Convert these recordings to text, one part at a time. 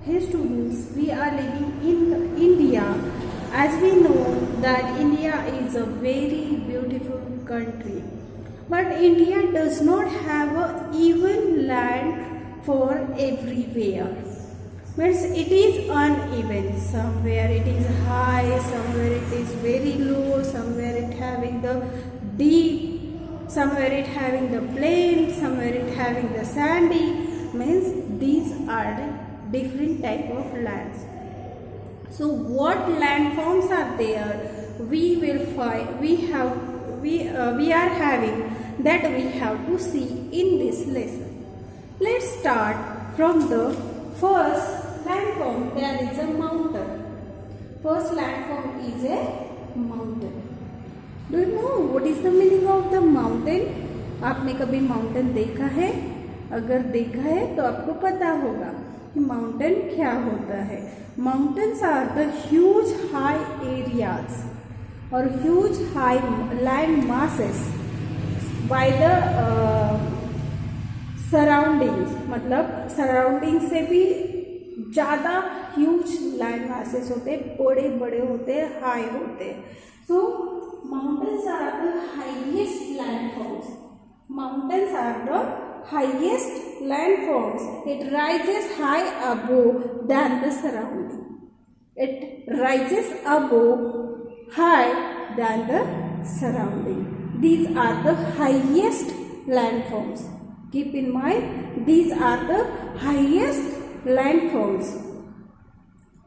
Hey students, we are living in India. As we know that India is a very beautiful country. But India does not have a even land for everywhere. Means it is uneven. Somewhere it is high, somewhere it is very low, somewhere it having the deep, somewhere it having the plain, somewhere it having the sandy. Means these are the different type of lands. So what landforms are there? We will find. We are having that we have to see in this lesson. Let's start from the first landform. There is a mountain. First landform is a mountain. Do you know what is the meaning of the mountain? आपने कभी mountain देखा है? अगर देखा है तो आपको पता होगा कि माउंटेन क्या होता है. Mountains are the huge high areas और huge high land masses by the surroundings. मतलब सराउंडिंग से भी ज़्यादा ह्यूज लैंड मासेस होते हैं, बड़े बड़े होते हैं, हाई होते हैं. So mountains are the highest landforms. Mountains are the highest landforms. It rises high above than the surrounding. It rises above high than the surrounding. These are the highest landforms. Keep in mind, these are the highest landforms.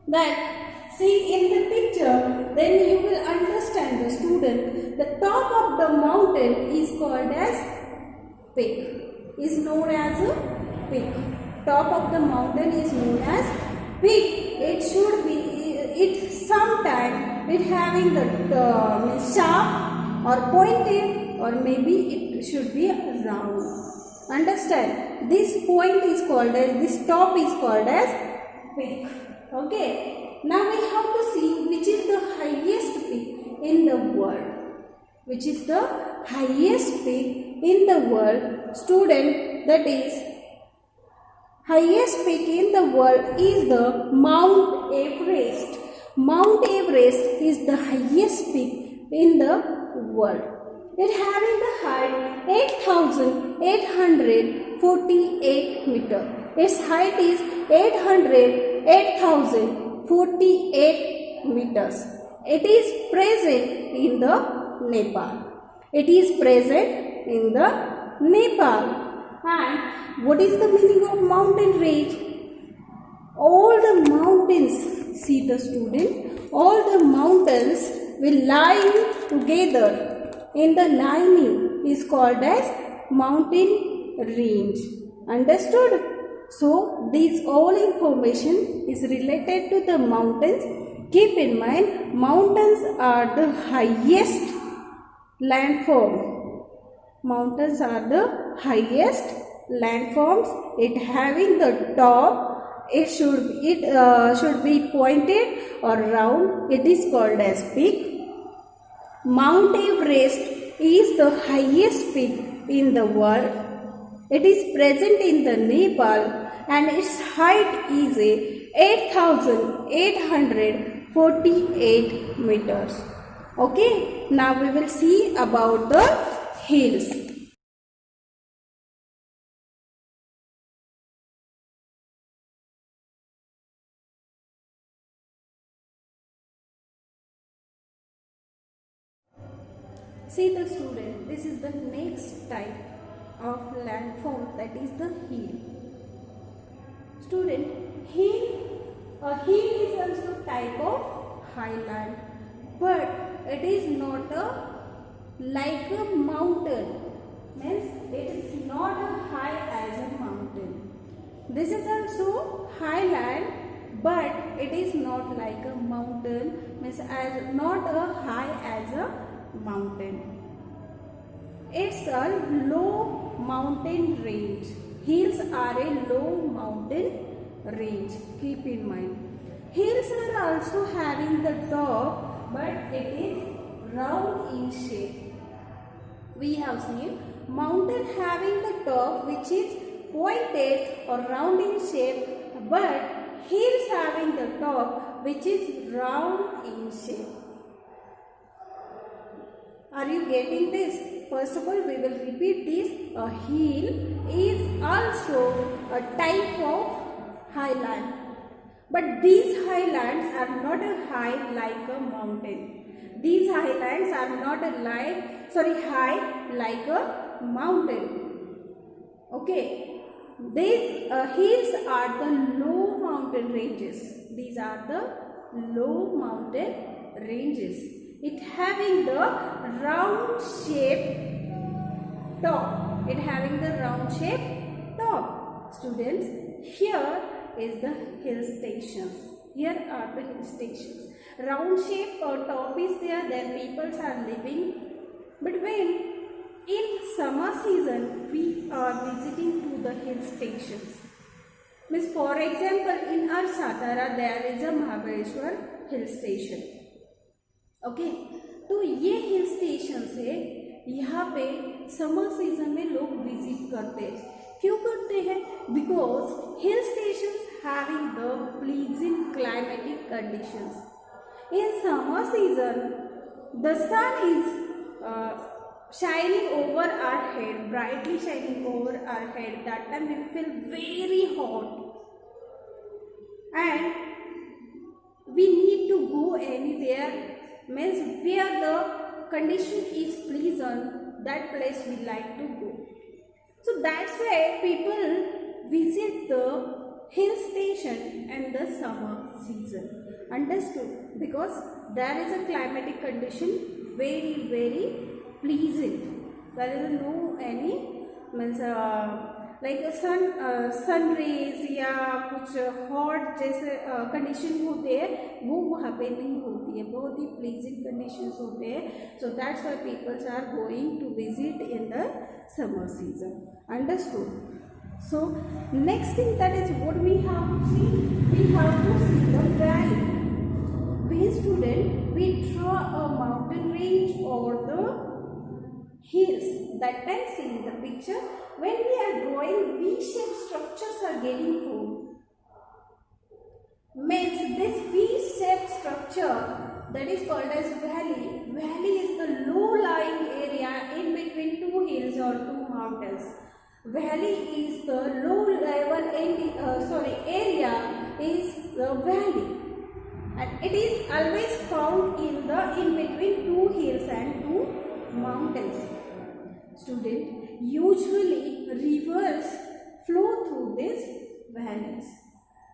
Then see in the picture, then you will understand the student. The top of the mountain is called as peak. Is known as a peak. Top of the mountain is known as peak. It should be, it sometime it having the sharp or pointed, or maybe it should be round. Understand? This point is called as, this top is called as peak. Okay. Now we have to see which is the highest peak in the world. Which is the highest peak in the world? Student, that is highest peak in the world is the Mount Everest. Mount Everest is the highest peak in the world. It having the height 8,848 meter. Its height is 8,48 meters. It is present in the Nepal. It is present in the Nepal. And what is the meaning of mountain range? All the mountains, see the student, all the mountains will lie together in the lining is called as mountain range. Understood? So this all information is related to the mountains. Keep in mind, mountains are the highest landform. Mountains are the highest landforms. It having the top, it should be pointed or round. It is called as peak. Mount Everest is the highest peak in the world. It is present in the Nepal and its height is 8,848 meters. Okay, now we will see about the hills. See the student, this is the next type of landform, that is the hill. Student, a hill is also type of highland, but it is not like a mountain. Means it is not as high as a mountain. This is also highland, but it is not like a mountain. Means as not a high as a mountain. It's a low mountain range. Hills are a low mountain range. Keep in mind. Hills are also having the top, but it is round in shape. We have seen mountain having the top which is pointed or round in shape, but hills having the top which is round in shape. Are you getting this? First of all, we will repeat this. A hill is also a type of highland. But these highlands are not a high like a mountain. These highlands are not high like a mountain. Okay. These hills are the low mountain ranges. These are the low mountain ranges. It having the round shape top. It having the round shape top. Students, here is the hill stations. Here are the hill stations. Round shape or top is there. There peoples are living. But when in summer season we are visiting to the hill stations. Means for example in our Satara there is a Mahabaleshwar hill station. Okay तो ये hill station है, यहाँ पे summer season में लोग visit करते हैं. क्यों करते हैं? Because hill stations having the pleasant climatic conditions. In summer season the sun is shining over our head, brightly shining over our head. That time we feel very hot and we need to go anywhere, means where the condition is pleasant, that place we like to go. So that's why people visit the hill station in the summer season. Understood? Because there is a climatic condition very pleasant. There is no any means like sun rays या कुछ hot जैसे condition होते हैं वो वहाँ पे नहीं होती है. बहुत ही pleasant conditions होते हैं. So that's why people are going to visit in the summer season. Understood? So next thing, that is what we have to see. We have to see the valley. When student we draw a mountain range or the hills, that time see in the picture when we are drawing V-shaped structures are getting formed. Means this V-shaped structure that is called as valley. Valley is the low-lying area in between two hills or two mountains. Valley is the low-level area is the valley, and it is always found in between two hills and two mountains. Student, usually rivers flow through these valleys.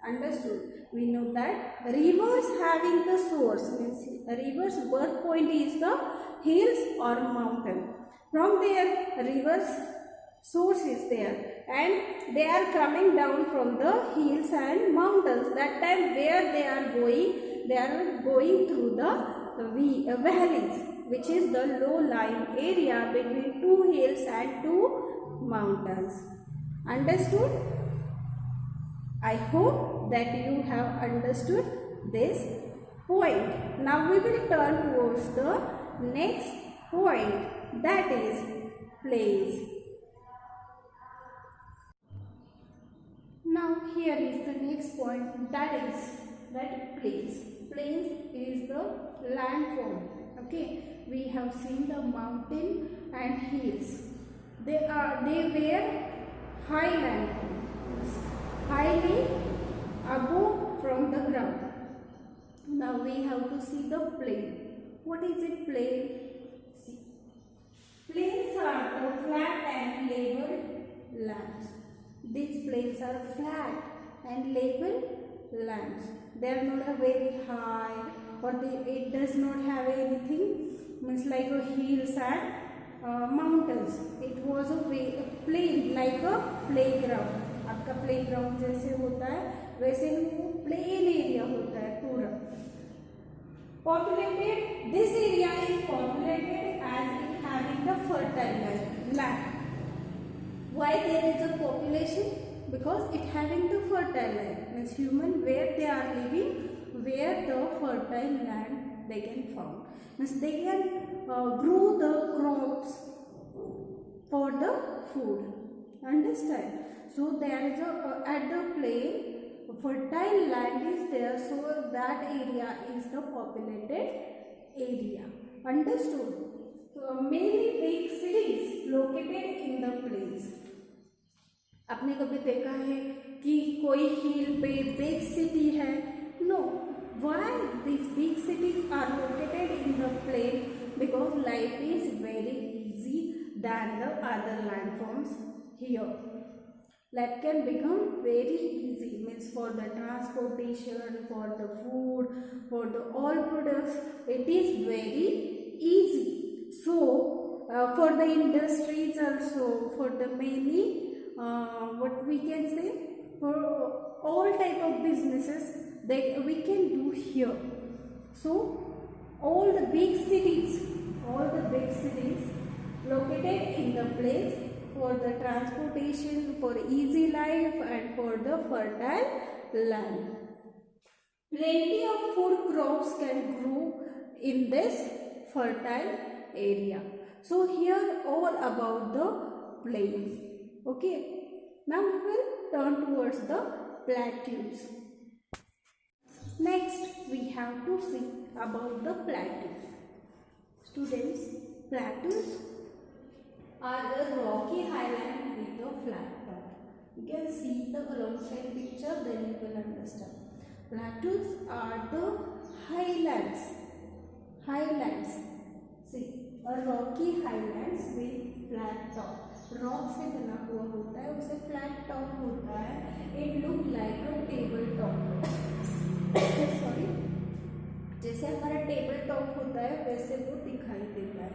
Understood? We know that rivers having the source, means river's birth point is the hills or mountain. From there rivers source is there and they are coming down from the hills and mountains. That time where they are going through the valleys, which is the low-lying area between two hills and two mountains. Understood? I hope that you have understood this point. Now we will turn towards the next point, that is plains. Now here is the next point, that is plains. Plains is the landform. Okay, we have seen the mountain and hills. They were highland, highly above from the ground. Now we have to see the plain. What is it, plain? See, plains are the flat and level lands. These plains are flat and level lands. They are not very high, or it does not have anything means like a hills and mountains. It was a plain, like a playground. आपका playground जैसे होता है वैसे वो plain area होता है पूरा. Populated, this area is populated as it having the fertile land. Why there is a population? Because it having the fertile land, means human where they are living, where the fertile land they can found, means they can grow the crops for the food. Understand? So there is at the plain fertile fertile land is there, so that area is the populated area. Understood? So many big cities located in the place. आपने कभी देखा है कि कोई हिल पे big city है? No. Why these big cities are located in the plain? Because life is very easy than the other landforms here. Life can become very easy, means for the transportation, for the food, for the all products, it is very easy. So for the industries also, for the many what we can say, for all type of businesses that we can do here. So all the big cities located in the place for the transportation, for easy life and for the fertile land. Plenty of food crops can grow in this fertile area. So here all about the plains. Okay, now we will turn towards the plateaus. Next we have to see about the plateaus. Students, plateaus are the rocky highland with a flat top. You can see the alongside picture, then you will understand. Plateaus are the highlands. See, a rocky highlands with flat top. Rock से बना हुआ होता है, उसे flat top होता है. It look like a table top. Sorry, जैसे हमारा टेबल टॉप होता है वैसे वो दिखाई देता है.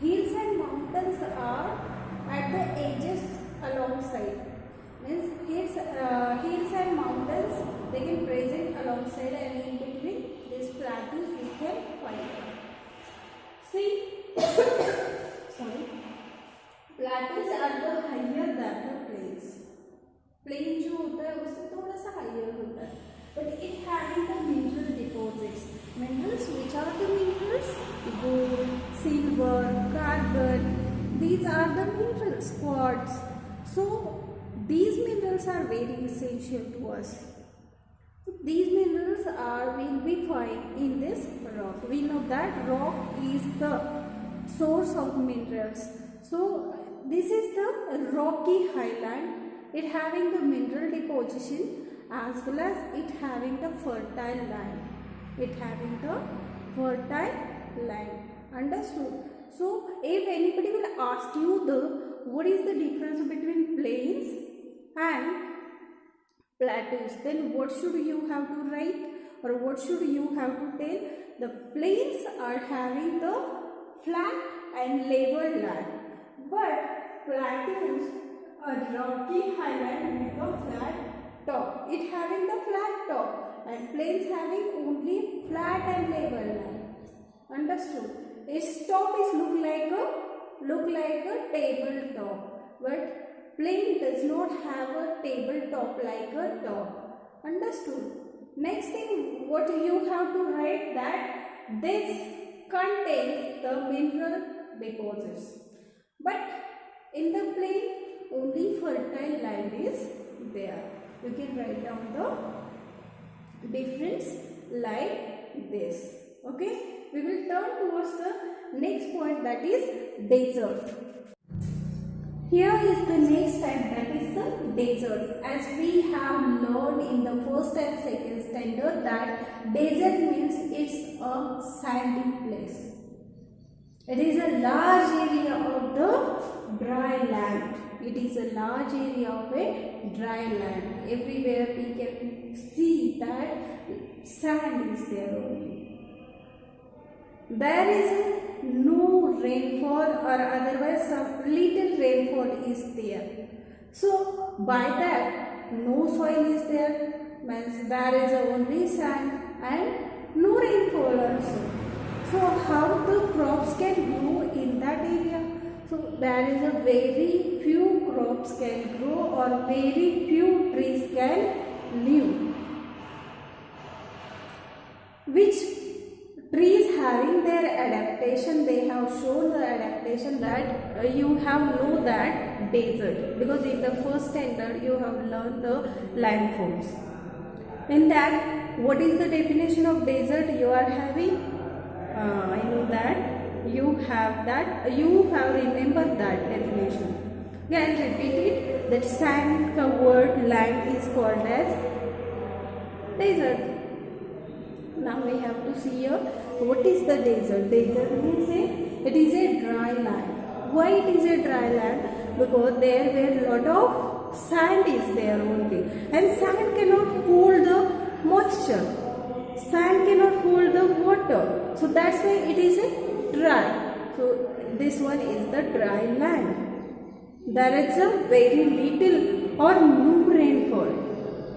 Hills and mountains are at the edges along side. Means hills and mountains, they can present alongside and in between these plateaus you can find. See, sorry. Plateaus are the higher than the plains. Plain जो होता है उससे थोड़ा सा higher होता है, but it having the mineral deposits. Minerals, which are the minerals? Gold, silver, carbon. These are the minerals. Quartz. So these minerals are very essential to us. So these minerals will be found in this rock. We know that rock is the source of minerals. So this is the rocky highland. It having the mineral deposition as well as it having the fertile land. Understood? So if anybody will ask you what is the difference between plains and plateaus, then what should you have to write or what should you have to tell? The plains are having the flat and level land, but plateaus are rocky highland with a flat top. It having the flat top and plains having only flat and level land. Understood? Its top is look like a table top, but plain does not have a table top like a top. Understood? Next thing, what you have to write, that this contains the mineral deposits, but in the plain only fertile land is there. You can write down the difference like this. Okay, we will turn towards the next point, that is desert. Here is the next type, that is the desert. As we have learned in the first and second standard that desert means it's a sandy place. It is a large area of the dry land. It is a large area of a dry land. Everywhere we can see that sand is there only. There is no rainfall or otherwise some little rainfall is there. So by that no soil is there, means there is only sand and no rainfall also. So how the crops can grow in that area? So there is a very few crops can grow or very few trees can live. Which trees having their adaptation, they have shown the adaptation that you have know that desert, because in the first standard you have learned the landforms. In that, what is the definition of desert you are having? I know that you have remembered that definition. Okay, I'll repeat it. That sand covered land is called as desert. Now we have to see here what is the desert. Desert means it is a dry land. Why it is a dry land? Because there were lot of sand is there only, and sand cannot hold the moisture. Sand cannot hold the water, so that's why it is a dry. So this one is the dry land. There is a very little or no rainfall,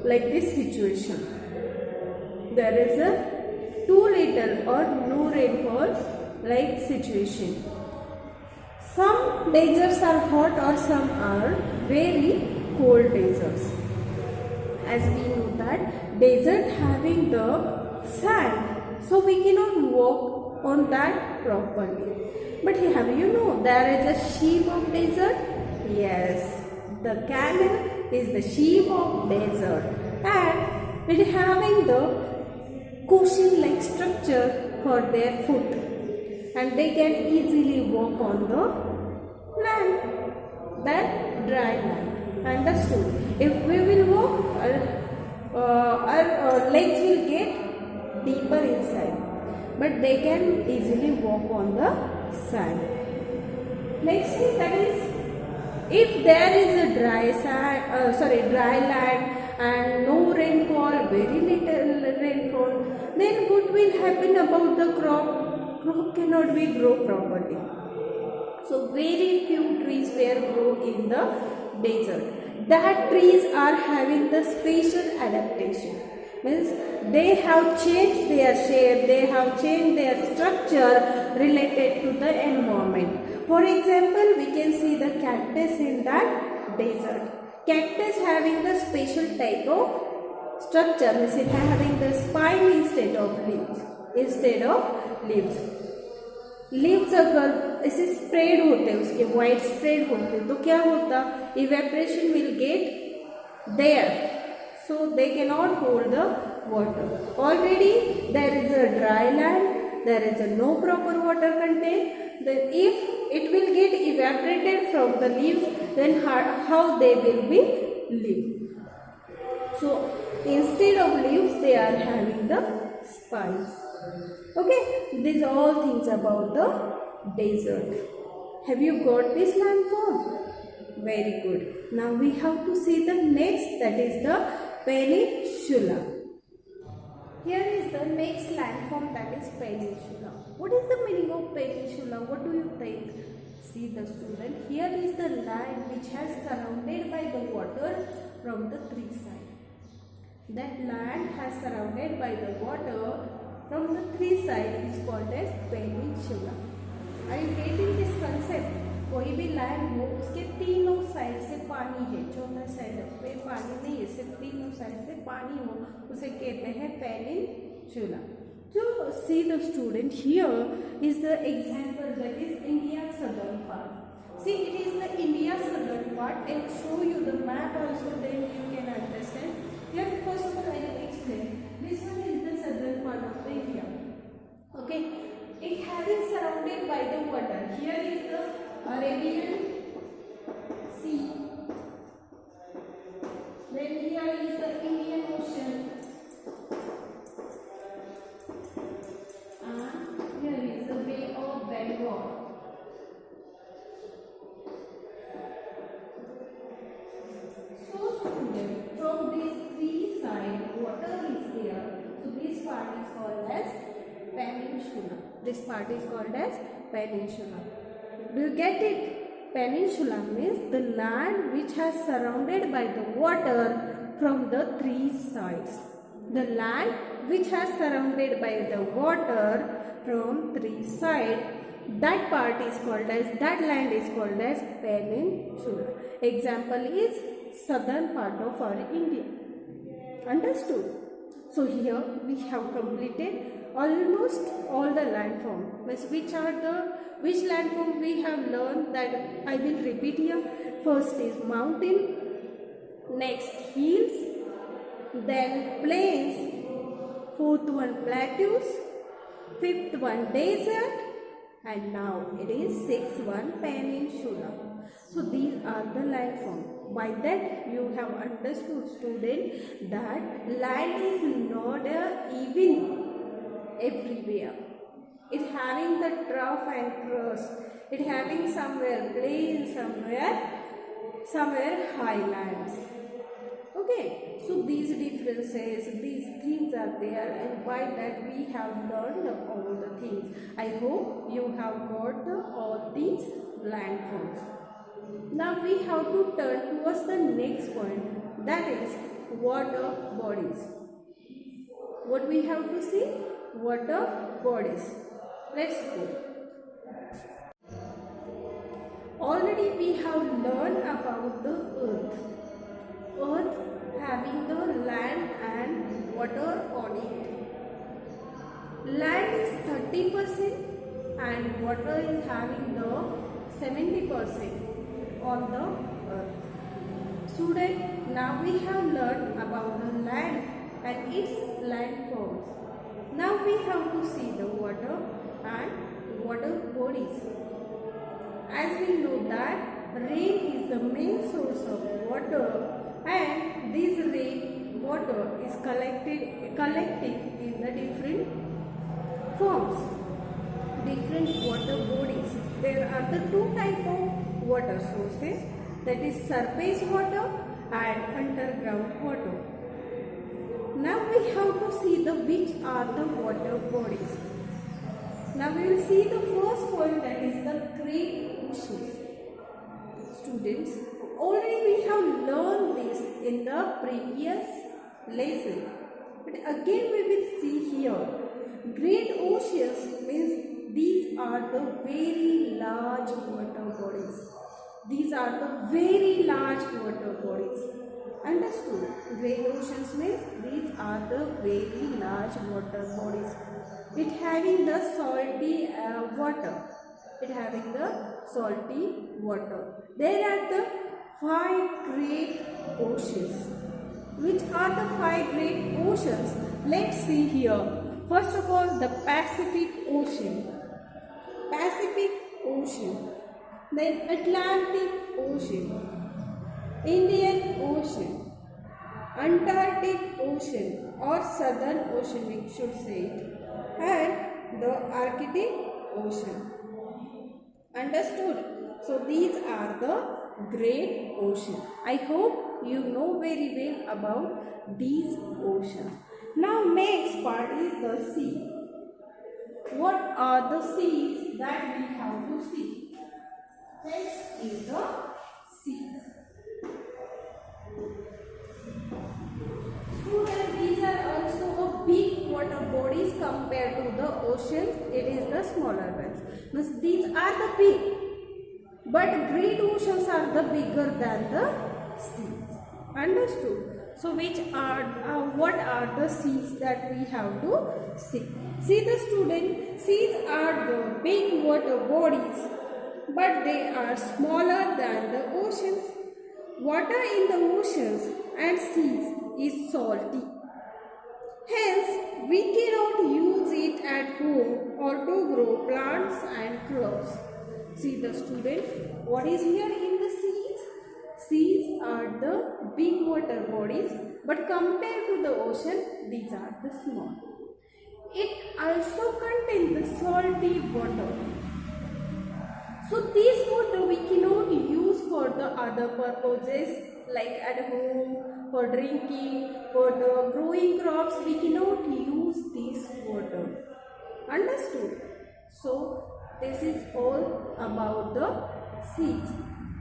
like this situation. There is a too little or no rainfall like situation. Some deserts are hot or some are very cold deserts. As we know that desert having the sand, so we cannot walk on that properly. But have you know there is a sheep of desert? Yes, the camel is the sheep of desert, and it having the cushion like structure for their foot, and they can easily walk on the land, that dry land. Understood? If we will walk, our legs will get deeper inside, but they can easily walk on the sand. Next thing, that is, if there is a dry land and no rainfall, very little rainfall, then what will happen about the crop? Crop cannot be grow properly. So very few trees were grow in the desert. That trees are having the special adaptation. Means they have changed their shape, they have changed their structure related to the environment. For example, we can see the cactus in that desert. Cactus having the special type of structure, means it having the spine instead of leaves. Leaves अगर ऐसे spread होते उसके wide spread होते तो क्या होता, evaporation will get there, so they cannot hold the water. Already there is a dry land, there is a no proper water content. Then if it will get evaporated from the leaves, then how they will be live? So instead of leaves they are having the spines. Okay, these are all things about the desert. Have you got this landform? Very good. Now we have to see the next, that is the peninsula. Here is the next landform, that is peninsula. What is the meaning of peninsula? What do you think? See the student, here is the land which has surrounded by the water from the three sides. That land has surrounded by the water from the three sides is called as peninsula. Are you getting this concept? कोई भी land हो उसके तीनों side से पानी है, चौथा side पे पानी नहीं है, सिर्फ तीनों साइड से पानी हो, उसे कहते हैं peninsula. So see the student, here is the example, that is India southern part. See, it is the India southern part, and show you the map also, then you can understand. Here first of all I will explain. This one is the southern part of India. Okay, it having surrounded by the water. Here is the Arabian Sea. Then here is the Indian Ocean. And here is the Bay of Bengal. So students, from these three sides, water is there. So this part is called as peninsula. This part is called as peninsula. Do you get it? Peninsula means the land which has surrounded by the water from the three sides. The land which has surrounded by the water from three sides, that part is called as, that land is called as peninsula. Example is southern part of our India. Understood? So here we have completed almost all the landform. Which landform we have learned, that I will repeat here. First is mountain, next hills, then plains, fourth one plateaus, fifth one desert, and now it is sixth one peninsula. So these are the landforms. By that you have understood, student, that land is not even everywhere. It having the trough and crust. It having somewhere plain, somewhere highlands. Okay, so these differences, these things are there, and by that we have learned all the things. I hope you have got all these landforms. Now we have to turn towards the next point, that is water bodies. What we have to see? Water bodies. Let's go. Already we have learned about the earth. Earth having the land and water on it. Land is 30% and water is having the 70% on the earth. Student, now we have learned about the land and its landforms. Now we have to see the water and water bodies. As we know that rain is the main source of water, and this rain water is collecting in the different forms, different water bodies. There are the two types of water sources, that is surface water and underground water. Now we have to see which are the water bodies. Now we will see the first point, that is the great oceans. Students, already we have learned this in the previous lesson, but again we will see here. Great oceans means these are the very large water bodies. These are the very large water bodies. Understood? Great oceans means these are the very large water bodies. It having the salty water. It having the salty water. There are the 5 great oceans. Which are the 5 great oceans? Let's see here. First of all, the Pacific Ocean. Pacific Ocean. Then Atlantic Ocean. Indian Ocean. Antarctic Ocean or Southern Ocean, we should say it. And the Arctic Ocean. Understood? So these are the great oceans. I hope you know very well about these oceans. Now next part is the sea. What are the seas that we have to see? Next is the seas. Students, these are also a big water bodies compared to the oceans. It is the smaller ones. Means these are the big, but great oceans are the bigger than the seas. Understood? So what are the seas that we have to see? See the student, seas are the big water bodies, but they are smaller than the oceans. Water in the oceans and seas is salty. Hence, we cannot use it at home or to grow plants and crops. See the student, what is here in the seas? Seas are the big water bodies, but compared to the ocean, these are the small. It also contains the salty water. So this water we cannot use for the other purposes like at home, for drinking, for the growing crops. We cannot use this water. Understood? So this is all about the seas.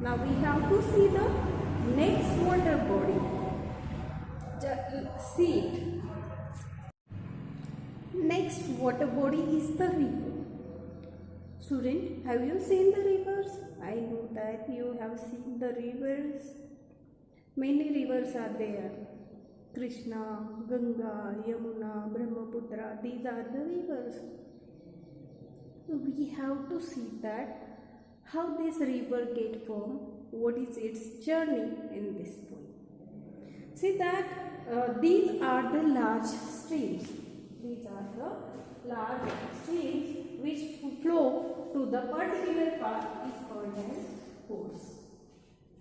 Now we have to see the next water body. See it. Next water body is the river. Student, have you seen the rivers? I know that you have seen the rivers. Many rivers are there. Krishna, Ganga, Yamuna, Brahmaputra. These are the rivers. We have to see that how this river get formed. What is its journey in this point? See that these are the large streams. These are the large streams which flow to the particular path is called as course.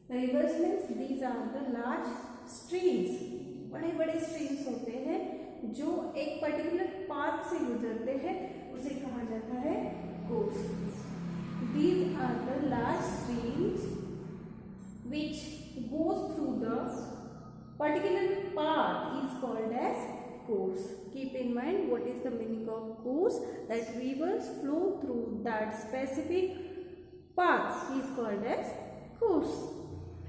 Rivers means these are the large streams. बड़े बड़े streams होते हैं जो एक particular path से गुजरते हैं, उसे कहा जाता है course. These are the large streams which goes through the particular path is called as course. Keep in mind what is the meaning of course, that rivers flow through that specific path is called as course.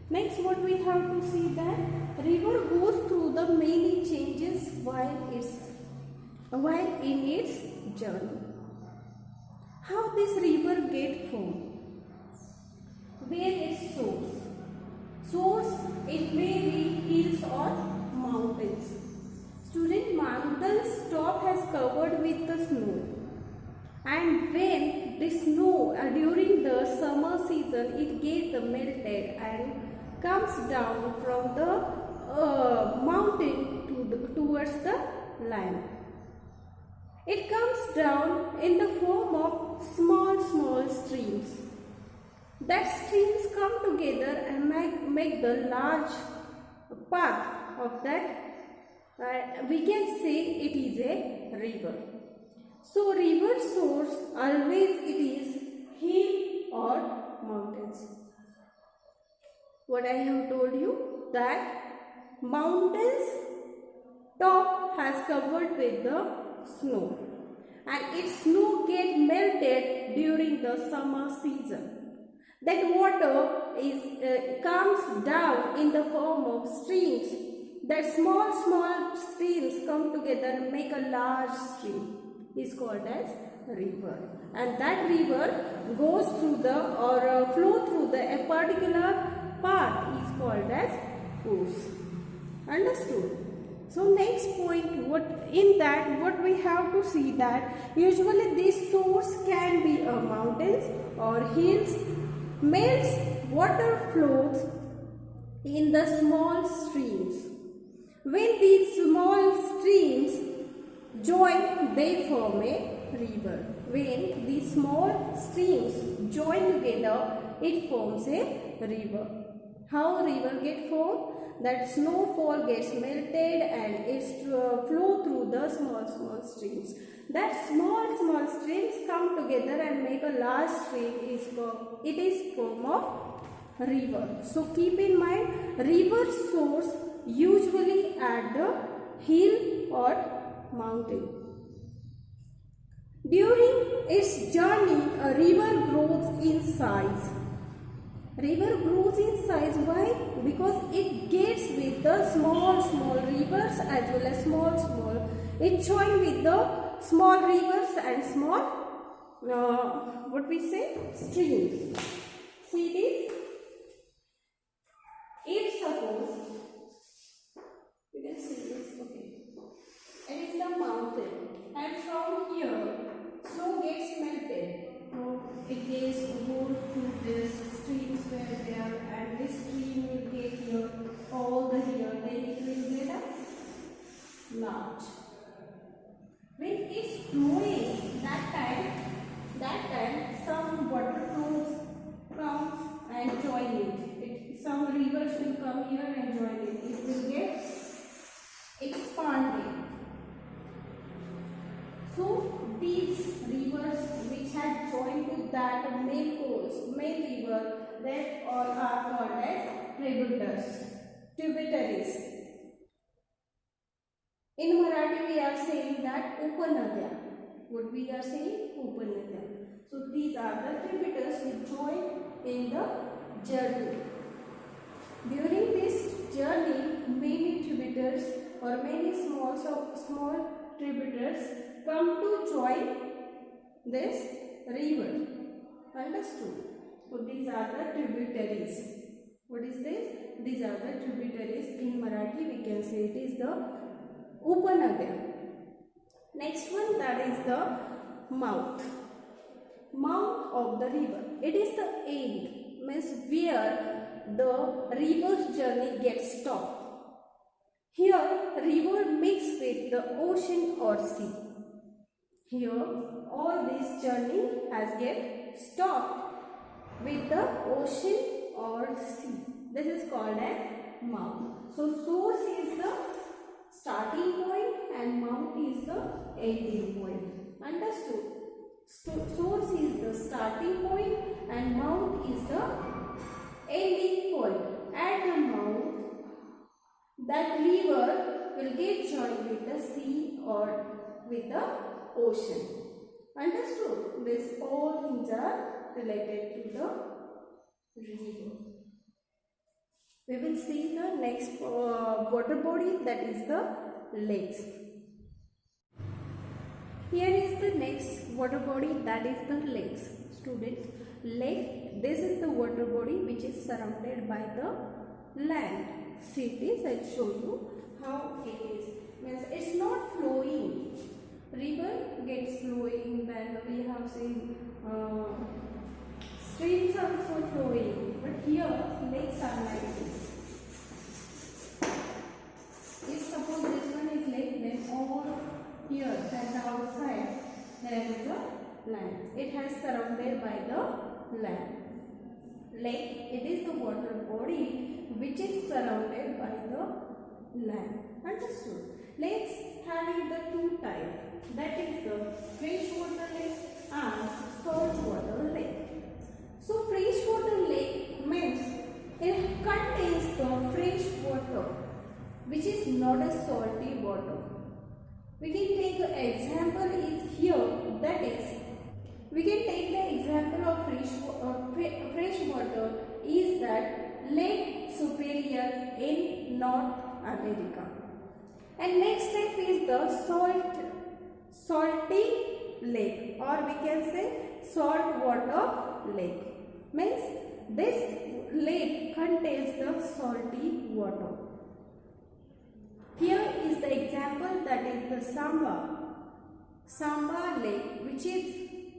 Next, what we have to see, that river goes through the many changes while in its journey. How this river get formed? Where its source? Source, it may be hills or mountains. Student, mountains top has covered with the snow, and when the snow during the summer season it gets melted and comes down from the mountain towards the land. It comes down in the form of small streams. That streams come together and make the large path of that. We can say it is a river. So river source always it is hill or mountains. What I have told you, that mountains top has covered with the snow, and its snow get melted during the summer season. That water comes down in the form of streams. That small streams come together and make a large stream is called as river, and that river goes through the or flow through a particular path is called as course. Understood? So next point, what we have to see, that usually this source can be a mountains or hills. Means water flows in the small streams. When these small streams join, they form a river. When these small streams join together, it forms a river. How river get formed? That snowfall gets melted and it's flow through the small streams. That small streams come together and make a large stream. It is form of river. So keep in mind, river source usually at the hill or mountain. During its journey, a river grows in size. River grows in size. Why? Because it gets with the small rivers as well as small. It joins with the small rivers and small, what we say, streams. See this? If suppose, you can see this, okay. It is the mountain, and from here, snow gets melted. It gets moved through this streams were there, and this stream will get here, all the here, then it will get a large. When it's flowing, that time some water flows comes and join it. Some rivers will come here and join it. It will get expanded. So these rivers which had joined to that main river, that all are called as tributaries. In Marathi we are saying that Upanadya. What we are saying? Upanadya. So these are the tributaries which join in the journey. During this journey, many tributaries or many small tributaries come to join this river. Understood? So these are the tributaries. What is this? These are the tributaries. In Marathi we can say it is the Upanadya. Next one, that is the mouth of the river. It is the end, means where the river's journey gets stopped. Here, river mix with the ocean or sea. Here, all this journey has get stopped with the ocean or sea. This is called as mount. So, source is the starting point and mount is the ending point. Understood? Source is the starting point and mount is the ending point. At the mount, that river will get joined with the sea or with the ocean. Understood? These all things are related to the river. We will see the next water body, that is the lakes. Here is the next water body, that is the lakes. Students, lake, this is the water body which is surrounded by the land. See this, I will show you how it is. Means it's not flowing. River gets flowing, then we have seen streams are also flowing, but here lakes are like this. If suppose this one is lake, then all here at the outside there is the land. It has surrounded by the land. Lake, it is the water body which is surrounded by the land. Understood? Lakes having the two types, that is the freshwater lake and saltwater lake. So freshwater lake means it contains the fresh water which is not a salty water. We can take the example is here, that is, we can take the example of fresh water is that Lake Superior in North America. And next step is the salty lake, or we can say saltwater lake. Means this lake contains the salty water. Here is the example, that is the Samba lake, which is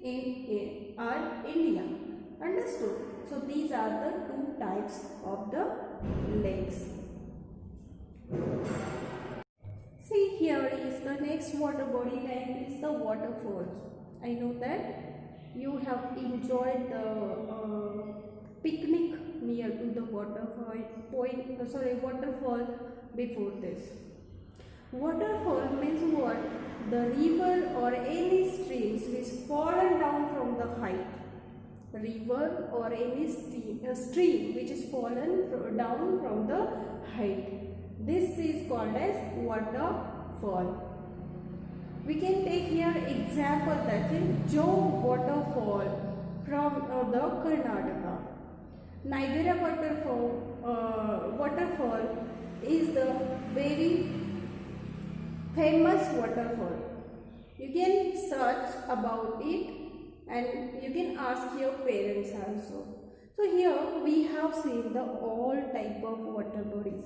in our India. Understood? So these are the two types of the lakes. See, here is the next water body, that is the waterfalls. I know that you have enjoyed the picnic near to the waterfall before this. Waterfall means what? The river or any streams which fallen down from the height. River or any stream which is fallen down from the height. This is called as waterfall. We can take here example, that is Jog waterfall from the Karnataka. Niagara waterfall is the very famous waterfall. You can search about it and you can ask your parents also. So here we have seen the all type of water bodies.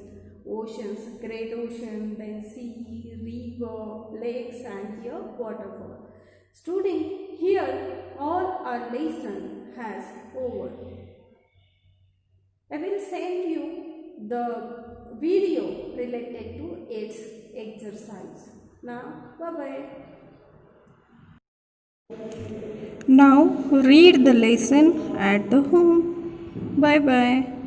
Oceans, great ocean, then sea, river, lakes, and here waterfall. Student, here all our lesson has over. I will send you the video related to its exercise. Now, bye-bye. Now read the lesson at the home. Bye-bye.